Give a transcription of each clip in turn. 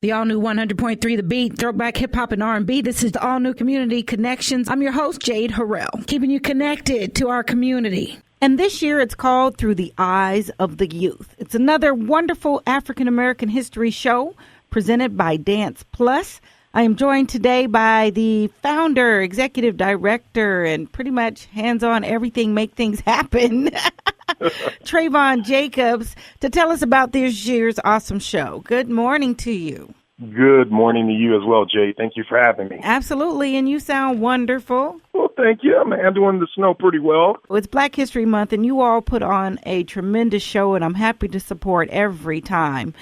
The all-new 100.3 The Beat, throwback hip-hop and R&B. This is the all-new Community Connections. I'm your host, Jade Harrell, keeping you connected to our community. And this year it's called Through the Eyes of the Youth. It's another wonderful African-American history show presented by Dance Plus. I am joined today by the founder, executive director, and pretty much hands-on everything, make things happen, Trayvond Jacobs, to tell us about this year's awesome show. Good morning to you. Good morning to you as well, Jay. Thank you for having me. Absolutely, and you sound wonderful. Well, thank you. I'm handling the snow pretty well. It's Black History Month, and you all put on a tremendous show, and I'm happy to support every time.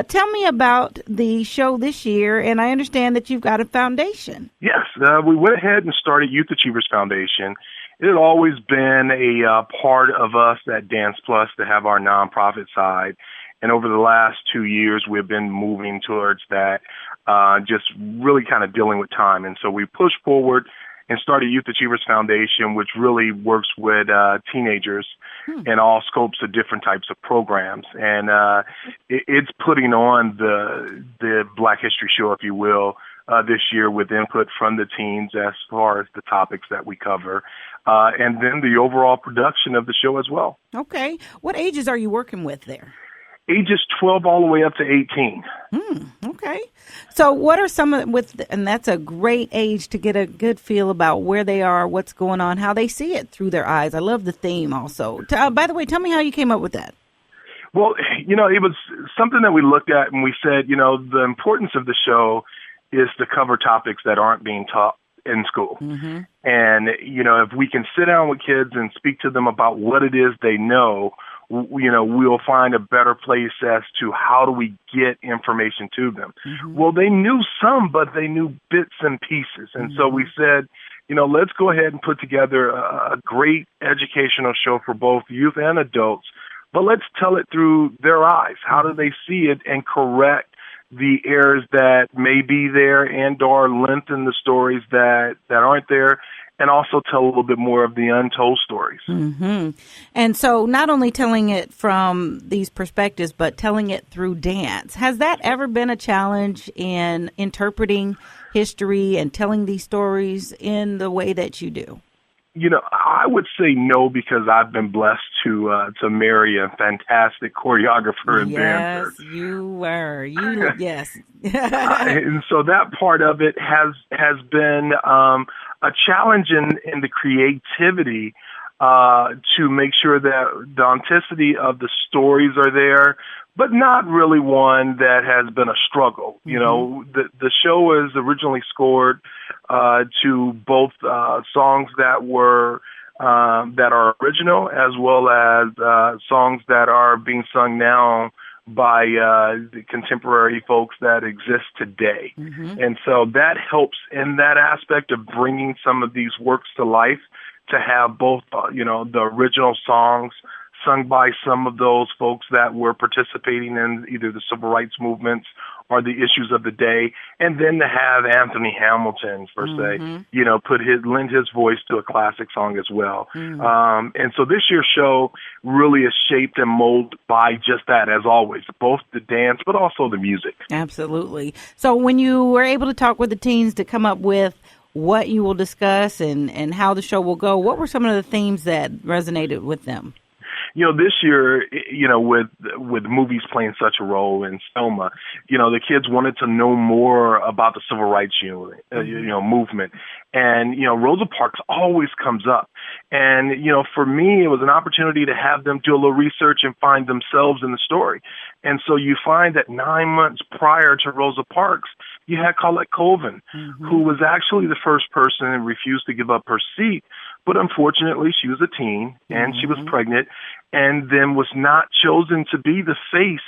Tell me about the show this year, and I understand that you've got a foundation. Yes, we went ahead and started Youth Achievers Foundation. It had always been a part of us at Dance Plus to have our nonprofit side. And over the last 2 years, we've been moving towards that, just really kind of dealing with time. And so we pushed forward and started Youth Achievers Foundation, which really works with teenagers in all scopes of different types of programs. And it's putting on the Black History Show, if you will, this year with input from the teens as far as the topics that we cover, and then the overall production of the show as well. Okay. What ages are you working with there? Ages 12 all the way up to 18. Okay. So what are some of and that's a great age to get a good feel about where they are, what's going on, how they see it through their eyes. I love the theme also. By the way, tell me how you came up with that. Well, it was something that we looked at and we said, the importance of the show is to cover topics that aren't being taught in school. Mm-hmm. And, if we can sit down with kids and speak to them about what it is they know, we'll find a better place as to how do we get information to them. Mm-hmm. Well, they knew some, but they knew bits and pieces. And so we said, let's go ahead and put together a great educational show for both youth and adults, but let's tell it through their eyes. How do they see it and correct the errors that may be there and or lengthen the stories that aren't there, and also tell a little bit more of the untold stories. Mm-hmm. And so not only telling it from these perspectives, but telling it through dance. Has that ever been a challenge in interpreting history and telling these stories in the way that you do? I would say no, because I've been blessed to marry a fantastic choreographer and dancer. Yes, you were. Yes. And so that part of it has been a challenge in the creativity to make sure that the authenticity of the stories are there, but not really one that has been a struggle. Mm-hmm. The show was originally scored to both songs that were that are original, as well as songs that are being sung now by the contemporary folks that exist today. Mm-hmm. And so that helps in that aspect of bringing some of these works to life, to have both, the original songs sung by some of those folks that were participating in either the civil rights movements or the issues of the day, and then to have Anthony Hamilton, per se, lend his voice to a classic song as well. Mm-hmm. And so this year's show really is shaped and molded by just that, as always, both the dance but also the music. Absolutely. So when you were able to talk with the teens to come up with what you will discuss and how the show will go, what were some of the themes that resonated with them? This year, with movies playing such a role in Selma, the kids wanted to know more about the civil rights movement. And, Rosa Parks always comes up. And, for me, it was an opportunity to have them do a little research and find themselves in the story. And so you find that 9 months prior to Rosa Parks, you had Colette Colvin, who was actually the first person and refused to give up her seat. But unfortunately, she was a teen and she was pregnant, and then was not chosen to be the face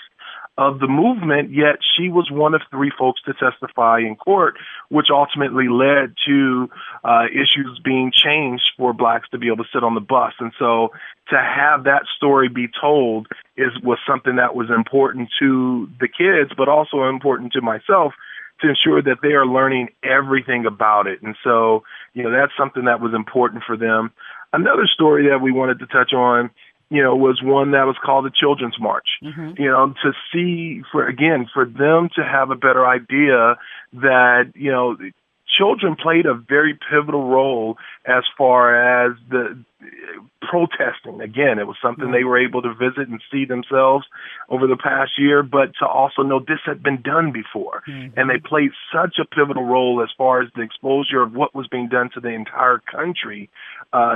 of the movement, yet she was one of 3 folks to testify in court, which ultimately led to issues being changed for blacks to be able to sit on the bus. And so to have that story be told was something that was important to the kids, but also important to myself, to ensure that they are learning everything about it. And so, that's something that was important for them. Another story that we wanted to touch on was one that was called the Children's March. To see, for them to have a better idea that, children played a very pivotal role as far as the protesting. Again, it was something they were able to visit and see themselves over the past year, but to also know this had been done before. And they played such a pivotal role as far as the exposure of what was being done to the entire country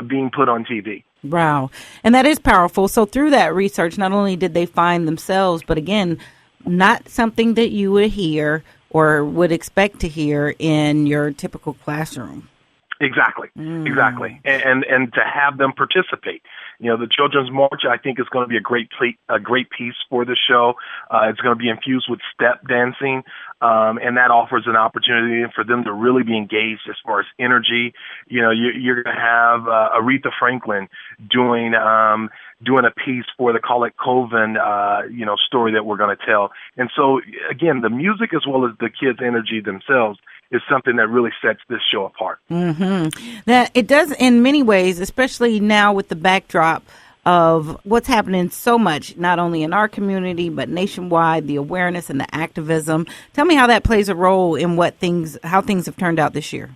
being put on TV. Wow. And that is powerful. So through that research, not only did they find themselves, but again, not something that you would hear or would expect to hear in your typical classroom. Exactly. And to have them participate. The Children's March, I think, is going to be a great piece for the show. It's going to be infused with step dancing, and that offers an opportunity for them to really be engaged as far as energy. You're going to have Aretha Franklin doing a piece for the Call It Coven, story that we're going to tell. And so, again, the music as well as the kids' energy themselves is something that really sets this show apart. That it does in many ways, especially now with the backdrop of what's happening so much, not only in our community, but nationwide, the awareness and the activism. Tell me how that plays a role in how things have turned out this year.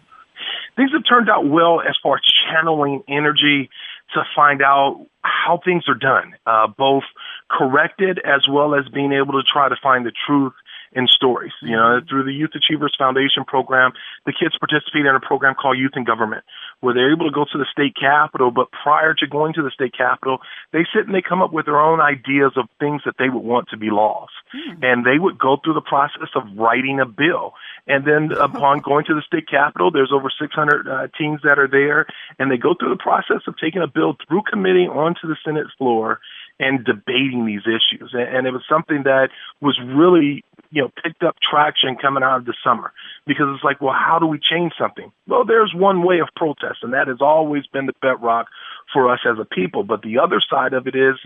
Things have turned out well as far as channeling energy to find out how things are done, both corrected as well as being able to try to find the truth in stories. Through the Youth Achievers Foundation program, the kids participate in a program called Youth in Government, where they're able to go to the state capitol, but prior to going to the state capitol, they sit and they come up with their own ideas of things that they would want to be laws. And they would go through the process of writing a bill. And then upon going to the state capitol, there's over 600 teams that are there, and they go through the process of taking a bill through committee onto the Senate floor and debating these issues. And it was something that was really, picked up traction coming out of the summer, because it's like, well, how do we change something? Well, there's one way of protest, and that has always been the bedrock for us as a people. But the other side of it is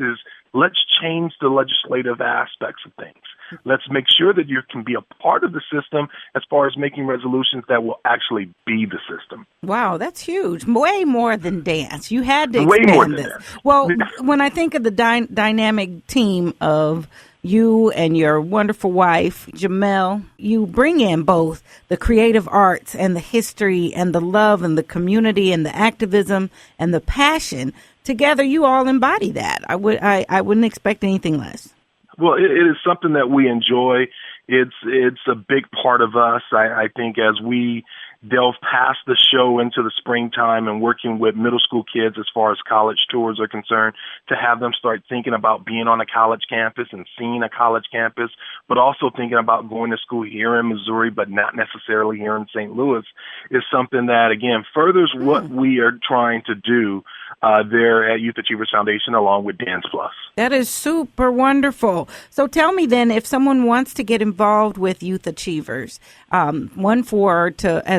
let's change the legislative aspects of things. Let's make sure that you can be a part of the system as far as making resolutions that will actually be the system. Wow, that's huge. Way more than dance. You had to Way more expand than this. that. Well, when I think of the dynamic team of you and your wonderful wife, Jamel, you bring in both the creative arts and the history and the love and the community and the activism and the passion. Together, you all embody that. I wouldn't expect anything less. Well, it is something that we enjoy. It's a big part of us. I think as we delve past the show into the springtime and working with middle school kids as far as college tours are concerned, to have them start thinking about being on a college campus and seeing a college campus, but also thinking about going to school here in Missouri, but not necessarily here in St. Louis, is something that, again, furthers what we are trying to do there at Youth Achievers Foundation along with Dance Plus. That is super wonderful. So tell me then, if someone wants to get involved with Youth Achievers, as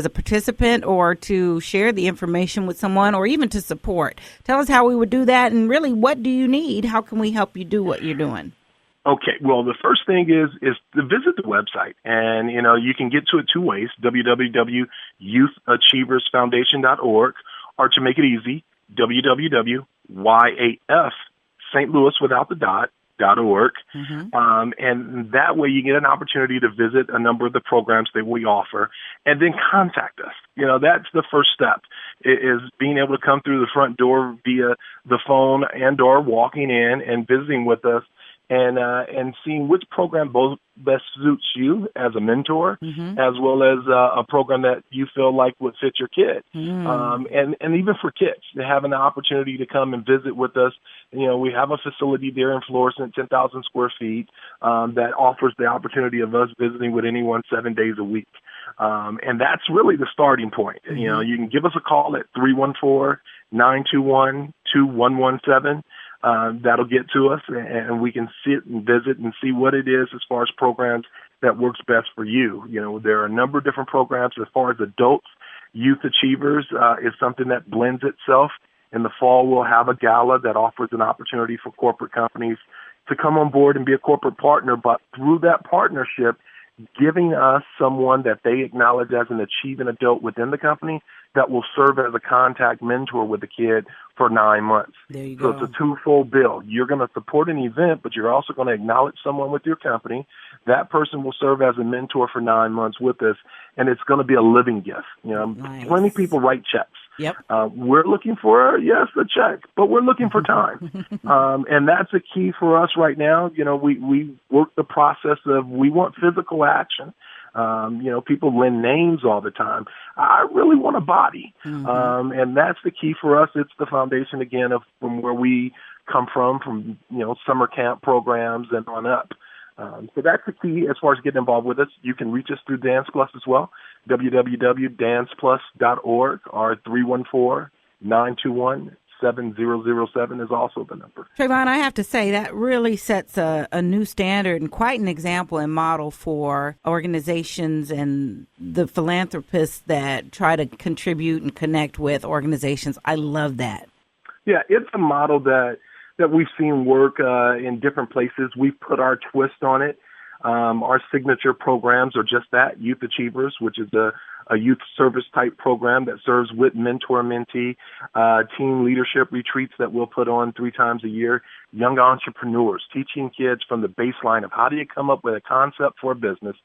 a participant or to share the information with someone or even to support, tell us how we would do that, and really, what do you need? How can we help you do what you're doing? Okay, well, the first thing is to visit the website, and you can get to it two ways: www.youthachieversfoundation.org, or to make it easy, www.YAFSt.Louis.org. And that way you get an opportunity to visit a number of the programs that we offer, and then contact us. That's the first step, is being able to come through the front door via the phone and or walking in and visiting with us, and seeing which program both best suits you as a mentor, as well as a program that you feel like would fit your kid. And even for kids, having the opportunity to come and visit with us. We have a facility there in Florissant, 10,000 square feet, that offers the opportunity of us visiting with anyone 7 days a week. And that's really the starting point. You can give us a call at 314-921-2117. That'll get to us, and we can sit and visit and see what it is as far as programs that works best for you. There are a number of different programs. As far as adults, Youth Achievers is something that blends itself. In the fall, we'll have a gala that offers an opportunity for corporate companies to come on board and be a corporate partner. But through that partnership, giving us someone that they acknowledge as an achieving adult within the company that will serve as a contact mentor with the kid for 9 months. There you So go. it's a twofold bill. You're going to support an event, but you're also going to acknowledge someone with your company. That person will serve as a mentor for 9 months with us, and it's going to be a living gift. Nice. Plenty of people write checks. Yep. We're looking for, yes, a check, but we're looking for time. And that's a key for us right now. We work the process of, we want physical action. People lend names all the time. I really want a body. And that's the key for us. It's the foundation, again, of from where we come from, summer camp programs and on up. So that's the key as far as getting involved with us. You can reach us through Dance Plus as well, www.danceplus.org, or 314-921-7007 is also the number. Trayvond, I have to say that really sets a new standard and quite an example and model for organizations and the philanthropists that try to contribute and connect with organizations. I love that. Yeah, it's a model that we've seen work in different places. We've put our twist on it. Our signature programs are just that, Youth Achievers, which is a youth service type program that serves with mentor-mentee, teen leadership retreats that we'll put on 3 times a year, young entrepreneurs, teaching kids from the baseline of how do you come up with a concept for a business,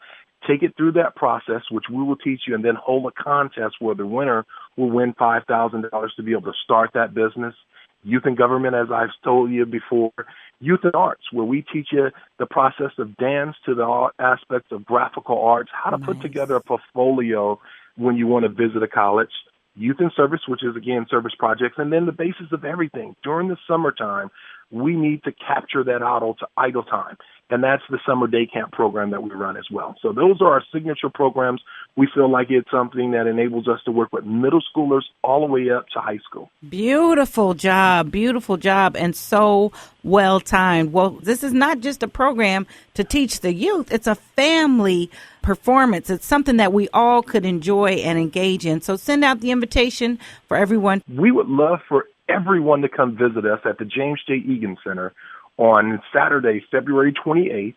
take it through that process, which we will teach you, and then hold a contest where the winner will win $5,000 to be able to start that business. Youth and government, as I've told you before. Youth and arts, where we teach you the process of dance to the aspects of graphical arts, how to put together a portfolio when you want to visit a college. Youth and service, which is, again, service projects. And then the basis of everything. During the summertime, we need to capture that idle time. And that's the summer day camp program that we run as well. So those are our signature programs. We feel like it's something that enables us to work with middle schoolers all the way up to high school. Beautiful job, and so well timed. Well, this is not just a program to teach the youth. It's a family performance. It's something that we all could enjoy and engage in. So send out the invitation for everyone. We would love for everyone to come visit us at the James J. Egan Center on Saturday, February 28th,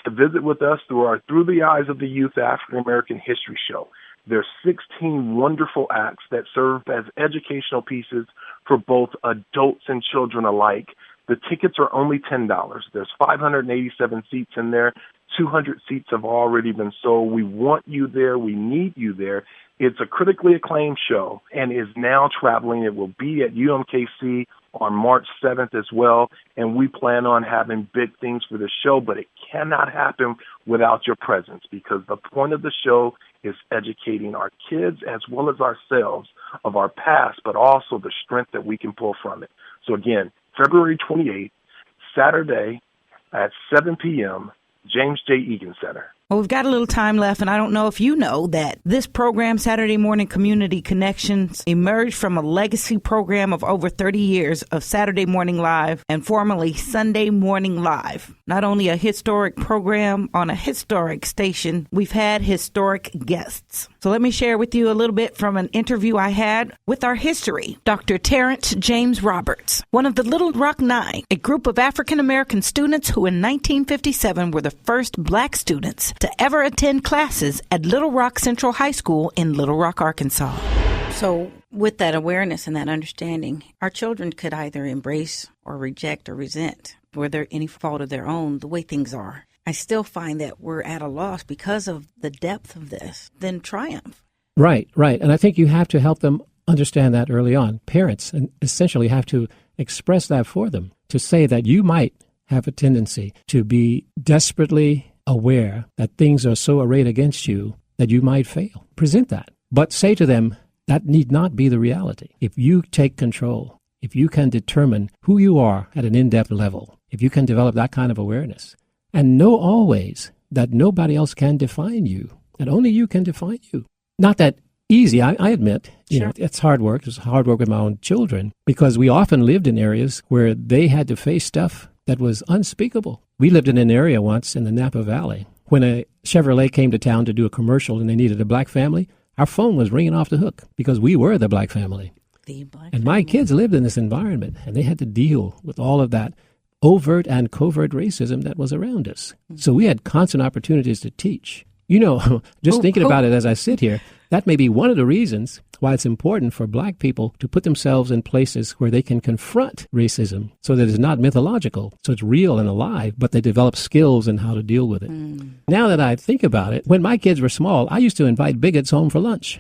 to visit with us through our Through the Eyes of the Youth African American History Show. There's 16 wonderful acts that serve as educational pieces for both adults and children alike. The tickets are only $10. There's 587 seats in there. 200 seats have already been sold. We want you there. We need you there. It's a critically acclaimed show and is now traveling. It will be at UMKC on March 7th as well, and we plan on having big things for the show, but it cannot happen without your presence because the point of the show is educating our kids as well as ourselves of our past, but also the strength that we can pull from it. So again, February 28th, Saturday at 7 p.m., James J. Egan Center. Well, we've got a little time left, and I don't know if you know that this program, Saturday Morning Community Connections, emerged from a legacy program of over 30 years of Saturday Morning Live and formerly Sunday Morning Live. Not only a historic program on a historic station, we've had historic guests. So let me share with you a little bit from an interview I had with our history, Dr. Terrance James Roberts, one of the Little Rock Nine, a group of African-American students who in 1957 were the first black students to ever attend classes at Little Rock Central High School in Little Rock, Arkansas. So with that awareness and that understanding, our children could either embrace or reject or resent, whether any fault of their own, the way things are. I still find that we're at a loss because of the depth of this, then triumph. Right. And I think you have to help them understand that early on. Parents essentially have to express that for them, to say that you might have a tendency to be desperately aware that things are so arrayed against you that you might fail. Present that. But say to them, that need not be the reality. If you take control, if you can determine who you are at an in-depth level, if you can develop that kind of awareness, and know always that nobody else can define you, that only you can define you. Not that easy, I admit. Sure. It's hard work. It's hard work with my own children because we often lived in areas where they had to face stuff that was unspeakable. We lived in an area once in the Napa Valley. When a Chevrolet came to town to do a commercial and they needed a black family, our phone was ringing off the hook because we were the black family. The black and family. my kids lived in this environment, and they had to deal with all of that overt and covert racism that was around us. So we had constant opportunities to teach. Just thinking about it as I sit here, that may be one of the reasons why it's important for black people to put themselves in places where they can confront racism so that it's not mythological, so it's real and alive, but they develop skills in how to deal with it. Now that I think about it, when my kids were small, I used to invite bigots home for lunch.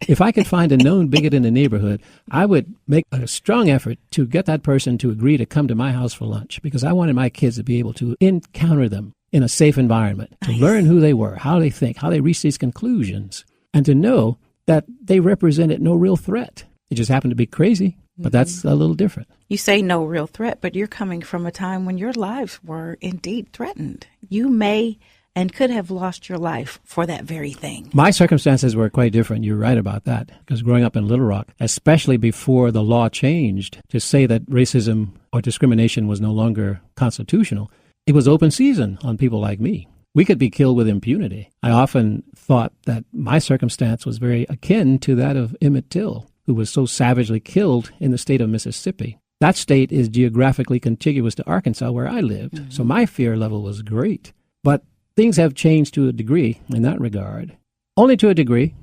If I could find a known bigot in the neighborhood, I would make a strong effort to get that person to agree to come to my house for lunch because I wanted my kids to be able to encounter them in a safe environment, to learn who they were, how they think, how they reach these conclusions, and to know that they represented no real threat. It just happened to be crazy, but that's a little different. You say no real threat, but you're coming from a time when your lives were indeed threatened. You may and could have lost your life for that very thing. My circumstances were quite different. You're right about that. Because growing up in Little Rock, especially before the law changed to say that racism or discrimination was no longer constitutional, it was open season on people like me. We could be killed with impunity. I often thought that my circumstance was very akin to that of Emmett Till, who was so savagely killed in the state of Mississippi. That state is geographically contiguous to Arkansas, where I lived, so my fear level was great. But things have changed to a degree in that regard. Only to a degree,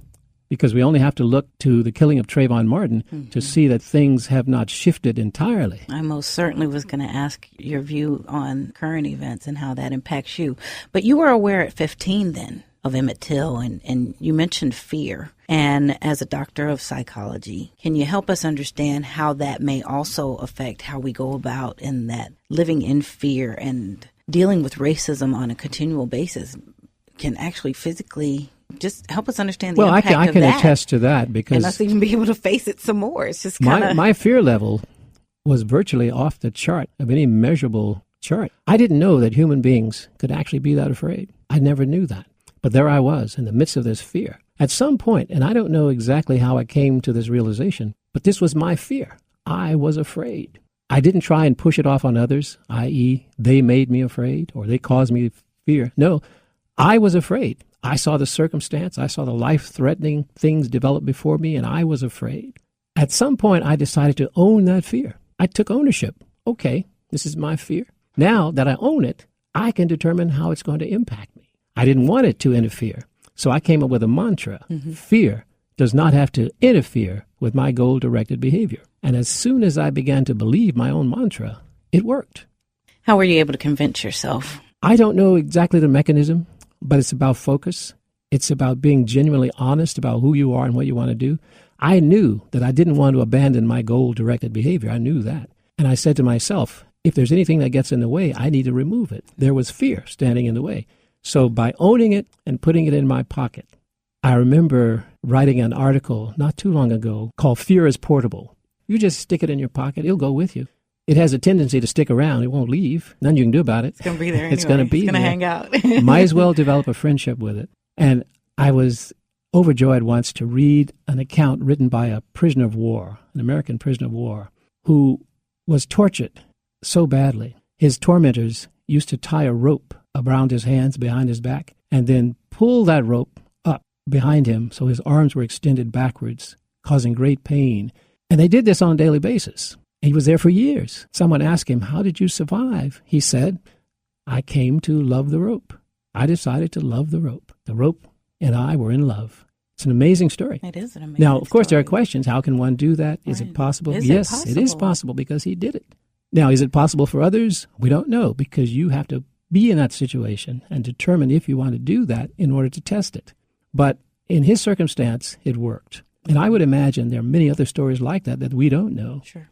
because we only have to look to the killing of Trayvon Martin to see that things have not shifted entirely. I most certainly was going to ask your view on current events and how that impacts you. But you were aware at 15 then of Emmett Till, and you mentioned fear. And as a doctor of psychology, can you help us understand how that may also affect how we go about in that living in fear and dealing with racism on a continual basis can actually physically just help us understand the impact of that. Well, I can attest to that because... And us even be able to face it some more. It's just kind of... My fear level was virtually off the chart of any measurable chart. I didn't know that human beings could actually be that afraid. I never knew that. But there I was in the midst of this fear. At some point, and I don't know exactly how I came to this realization, but this was my fear. I was afraid. I didn't try and push it off on others, i.e., they made me afraid or they caused me fear. No, I was afraid. I saw the circumstance. I saw the life-threatening things develop before me, and I was afraid. At some point, I decided to own that fear. I took ownership. Okay, this is my fear. Now that I own it, I can determine how it's going to impact me. I didn't want it to interfere, so I came up with a mantra. Fear does not have to interfere with my goal-directed behavior. And as soon as I began to believe my own mantra, it worked. How were you able to convince yourself? I don't know exactly the mechanism, but it's about focus. It's about being genuinely honest about who you are and what you want to do. I knew that I didn't want to abandon my goal-directed behavior. I knew that. And I said to myself, if there's anything that gets in the way, I need to remove it. There was fear standing in the way. So by owning it and putting it in my pocket, I remember writing an article not too long ago called Fear is Portable. You just stick it in your pocket. It'll go with you. It has a tendency to stick around. It won't leave. Nothing you can do about it. It's going to be there anyway. It's going to be there. It's going to hang out. Might as well develop a friendship with it. And I was overjoyed once to read an account written by a prisoner of war, an American prisoner of war, who was tortured so badly. His tormentors used to tie a rope around his hands behind his back and then pull that rope up behind him so his arms were extended backwards, causing great pain. And they did this on a daily basis. He was there for years. Someone asked him, how did you survive? He said, I came to love the rope. I decided to love the rope. The rope and I were in love. It's an amazing story. It is an amazing story. Now, of course, there are questions. How can one do that? Is it possible? Yes, it is possible because he did it. Now, is it possible for others? We don't know because you have to be in that situation and determine if you want to do that in order to test it. But in his circumstance, it worked. And I would imagine there are many other stories like that we don't know. Sure.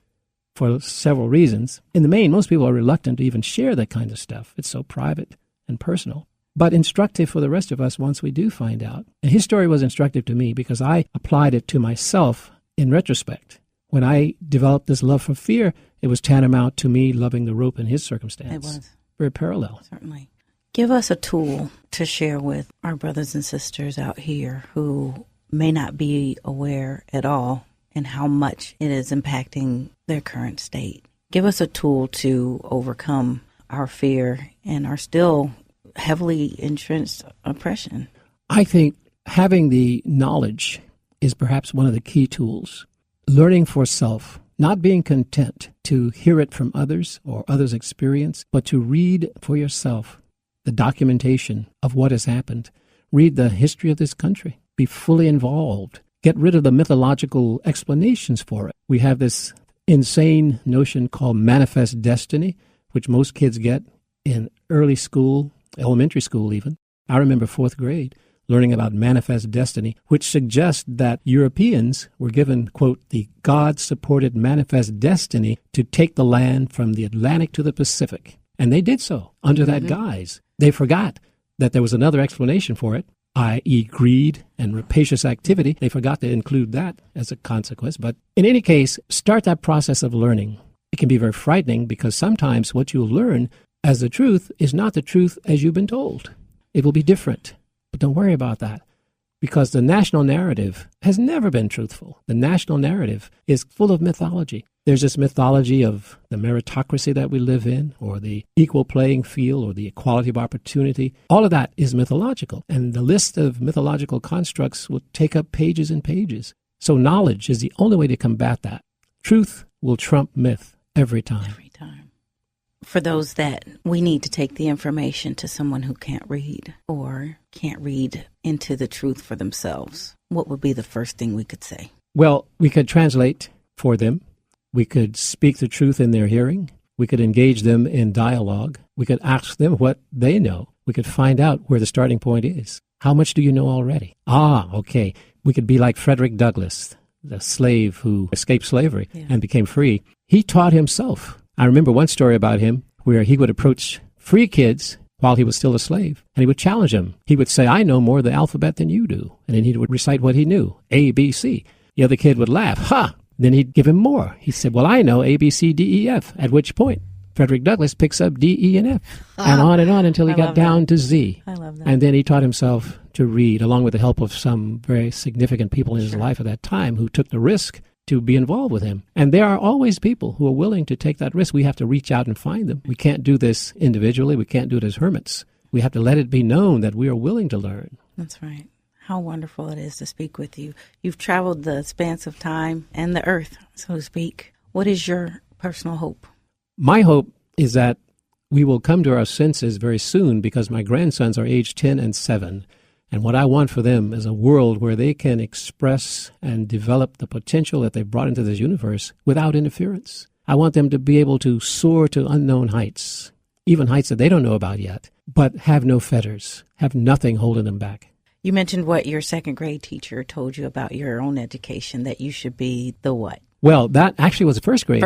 For several reasons. In the main, most people are reluctant to even share that kind of stuff. It's so private and personal. But instructive for the rest of us once we do find out. And his story was instructive to me because I applied it to myself in retrospect. When I developed this love for fear, it was tantamount to me loving the rope in his circumstance. It was. Very parallel. Certainly. Give us a tool to share with our brothers and sisters out here who may not be aware at all and how much it is impacting their current state. Give us a tool to overcome our fear and our still heavily entrenched oppression. I think having the knowledge is perhaps one of the key tools. Learning for self not being content to hear it from others or others' experience, but to read for yourself the documentation of what has happened. Read the history of this country. Be fully involved. Get rid of the mythological explanations for it. We have this insane notion called manifest destiny, which most kids get in early school, elementary school even. I remember 4th grade learning about manifest destiny, which suggests that Europeans were given, quote, the God-supported manifest destiny to take the land from the Atlantic to the Pacific. And they did so under that guise. They forgot that there was another explanation for it, i.e. greed and rapacious activity. They forgot to include that as a consequence. But in any case, start that process of learning. It can be very frightening because sometimes what you'll learn as the truth is not the truth as you've been told. It will be different. But don't worry about that, because the national narrative has never been truthful. The national narrative is full of mythology. There's this mythology of the meritocracy that we live in, or the equal playing field, or the equality of opportunity. All of that is mythological, and the list of mythological constructs will take up pages and pages. So knowledge is the only way to combat that. Truth will trump myth every time. Every time. For those that we need to take the information to someone who can't read or can't read into the truth for themselves, what would be the first thing we could say? Well, we could translate for them. We could speak the truth in their hearing. We could engage them in dialogue. We could ask them what they know. We could find out where the starting point is. How much do you know already? Okay. We could be like Frederick Douglass, the slave who escaped slavery and became free. He taught himself. I remember one story about him where he would approach free kids while he was still a slave, and he would challenge them. He would say, I know more of the alphabet than you do. And then he would recite what he knew, A, B, C. The other kid would laugh, ha! Then he'd give him more. He said, well, I know A, B, C, D, E, F, at which point Frederick Douglass picks up D, E, and F, and on until he got down to Z. I love that. And then he taught himself to read, along with the help of some very significant people in his life at that time who took the risk to be involved with him. And there are always people who are willing to take that risk. We have to reach out and find them. We can't do this individually. We can't do it as hermits. We have to let it be known that we are willing to learn. That's right. How wonderful it is to speak with you. You've traveled the spans of time and the earth, so to speak. What is your personal hope? My hope is that we will come to our senses very soon, because my grandsons are age 10 and 7. And what I want for them is a world where they can express and develop the potential that they've brought into this universe without interference. I want them to be able to soar to unknown heights, even heights that they don't know about yet, but have no fetters, have nothing holding them back. You mentioned what your 2nd grade teacher told you about your own education, that you should be the what? Well, that actually was a first grade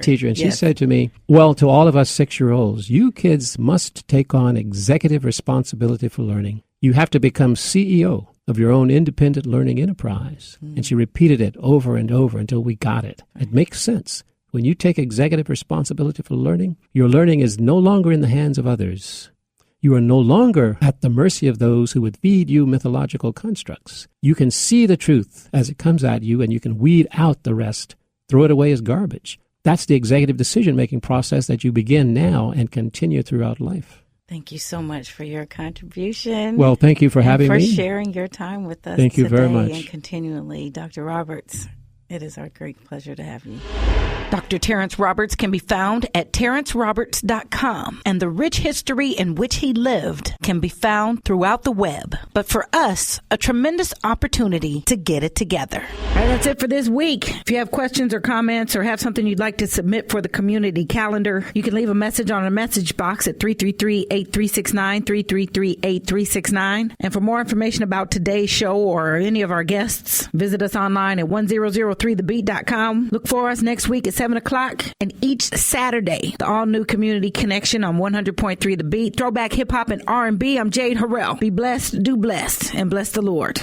teacher. And she said to me, well, to all of us 6-year-olds, you kids must take on executive responsibility for learning. You have to become CEO of your own independent learning enterprise. And she repeated it over and over until we got it. It makes sense. When you take executive responsibility for learning, your learning is no longer in the hands of others. You are no longer at the mercy of those who would feed you mythological constructs. You can see the truth as it comes at you, and you can weed out the rest, throw it away as garbage. That's the executive decision-making process that you begin now and continue throughout life. Thank you so much for your contribution. Well, thank you for having me. For sharing your time with us Thank you today very much. and continually. Dr. Roberts, it is our great pleasure to have you. Dr. Terrance Roberts can be found at terranceroberts.com, and the rich history in which he lived can be found throughout the web. But for us, a tremendous opportunity to get it together. All right, that's it for this week. If you have questions or comments or have something you'd like to submit for the community calendar, you can leave a message on a message box at 333-8369, 333-8369. And for more information about today's show or any of our guests, visit us online at 1003thebeat.com. Look for us next week at 7 o'clock, and each Saturday, the all-new Community Connection on 100.3 The Beat. Throwback hip-hop and R&B. I'm Jade Harrell. Be blessed, do blessed, and bless the Lord.